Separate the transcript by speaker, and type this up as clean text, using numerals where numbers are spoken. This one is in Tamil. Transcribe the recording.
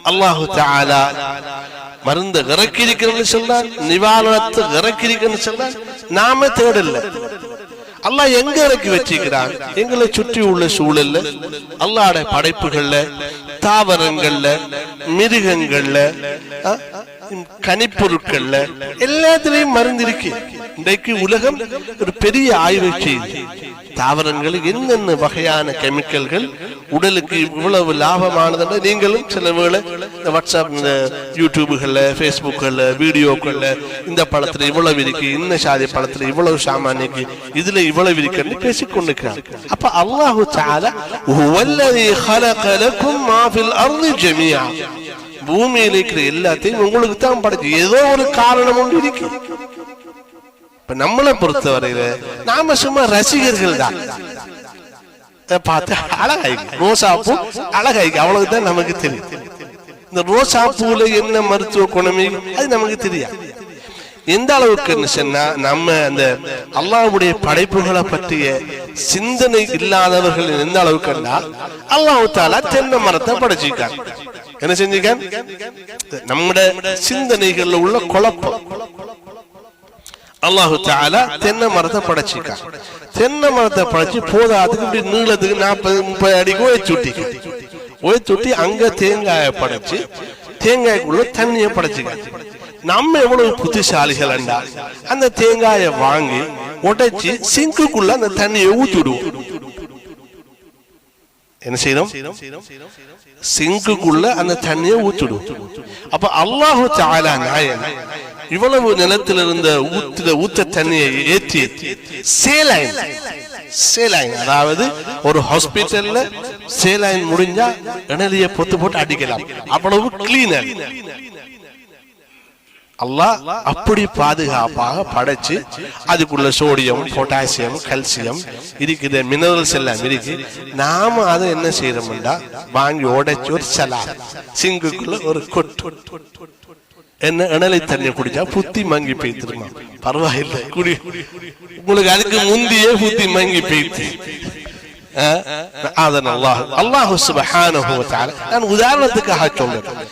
Speaker 1: அல்லாஹு தஆலா மருந்து இறக்கியிருக்கிறது சொன்னார், நிவாரணத்தை இறக்கியிருக்கிறது சொன்னார். நாம தேடல. அல்லாஹ் எங்க இறக்கி வச்சிருக்கிறான்? எங்களை சுற்றி உள்ள சூழல்ல, அல்லாஹ்வுடைய படைப்புகள்ல, தாவரங்கள்ல, மிருகங்கள்ல, கனிப்பொருட்கள்ல எல்லாத்திலையும் மருந்து இருக்கு. இன்றைக்கு உலகம் ஒரு பெரிய ஆய்வு செய்யுது. தாவரங்களுக்கு என்னென்ன வகையான கெமிக்கல்கள் உடலுக்கு இவ்வளவு லாபமானதுன்னு நீங்களும் சில வேளை இந்த வாட்ஸ்அப், இந்த யூடியூபுகள்ல, ஃபேஸ்புக்கள்ல, வீடியோக்கள்ல இந்த பழத்துல இவ்வளவு இருக்கு, இந்த சாதி பழத்துல இவ்வளவு சாமானிக்கு, இதுல இவ்வளவு இருக்குன்னு பேசிக்கொண்டிருக்கிறாங்க. அப்ப அல்லாஹு தஆலா ஹுவல்லதி خلق لكم ما في الارض جميعا, பூமியில இருக்கிற எல்லாத்தையும் உங்களுக்கு தான் படைச்சு. ஏதோ ஒரு காரணம் ஒன்று இருக்கு. இப்ப நம்மளை பொறுத்தவரையில நாம சும்மா ரசிகர்கள் தான். பார்த்து அழகாய்க்கு ரோசா பூ அழகாய்க்கு அவ்வளவுதான் நமக்கு தெரியும். இந்த ரோசா பூல என்ன மருத்துவ குணமே அது நமக்கு தெரியாது. எந்த அளவுக்கு சொன்னா நம்ம அந்த அல்லாஹ்வுடைய படைப்புகளை பற்றிய சிந்தனை இல்லாதவர்கள் எந்த அளவுக்கு அல்லாஹ் தஆலா தென்னை மரத்தை படைச்சிருக்காங்க. என்ன செஞ்சிருக்கான்? நம்முடைய சிந்தனைகள்ல உள்ள குழப்பம். அல்லாஹு தஆலா தென்னை மரத்தை படைச்சிருக்கான். தென்னை மரத்தை படைச்சு போதாதுக்கு இப்படி நீளத்துக்கு 40-30 அடிக்கு ஒய்த்துட்டி அங்க தேங்காயை படைச்சு தேங்காய்க்குள்ள தண்ணியை படைச்சுக்காங்க. நம்ம எவ்வளவு புத்திசாலிகள் என்றா அந்த தேங்காயை வாங்கி உடைச்சு சிங்குக்குள்ள அந்த தண்ணியை ஊத்திடுவோம். என்ன செய்யணும்? சிங்குக்குள்ள அந்த தண்ணியை ஊத்திடுவோம். அப்ப அல்லாஹு தஆலா நாயன் இவ்வளவு நிலத்தில் இருந்த ஊத்த தண்ணியை ஏற்றி சேலைன், அதாவது ஒரு ஹாஸ்பிட்டல்ல சேலைன் முடிஞ்சா இணலிய பொத்து போட்டு அடிக்கலாம், அவ்வளவு கிளீனர். அல்லாஹ் அப்படி பாதுகாப்பாக படைச்சு அதுக்குள்ள சோடியம், பொட்டாசியம், கல்சியம் இருக்குது, மினரல்ஸ் எல்லாம் இருக்கு. நாம அதை என்ன செய்யறோம்டா வாங்கி உடைச்சு ஒரு சலா சிங்குக்குள்ள ஒரு கொட்டு என்ன இணலை தண்ணி குடிச்சா புத்தி மங்கி போய்த்திருமா? பரவாயில்லை, குடி. உங்களுக்கு அதுக்கு முந்தியே புத்தி மங்கி போய்த்து. அல்லாஹ் சுப்ஹானஹு வ தஆலா நான் உதாரணத்துக்காக சொல்றேன்.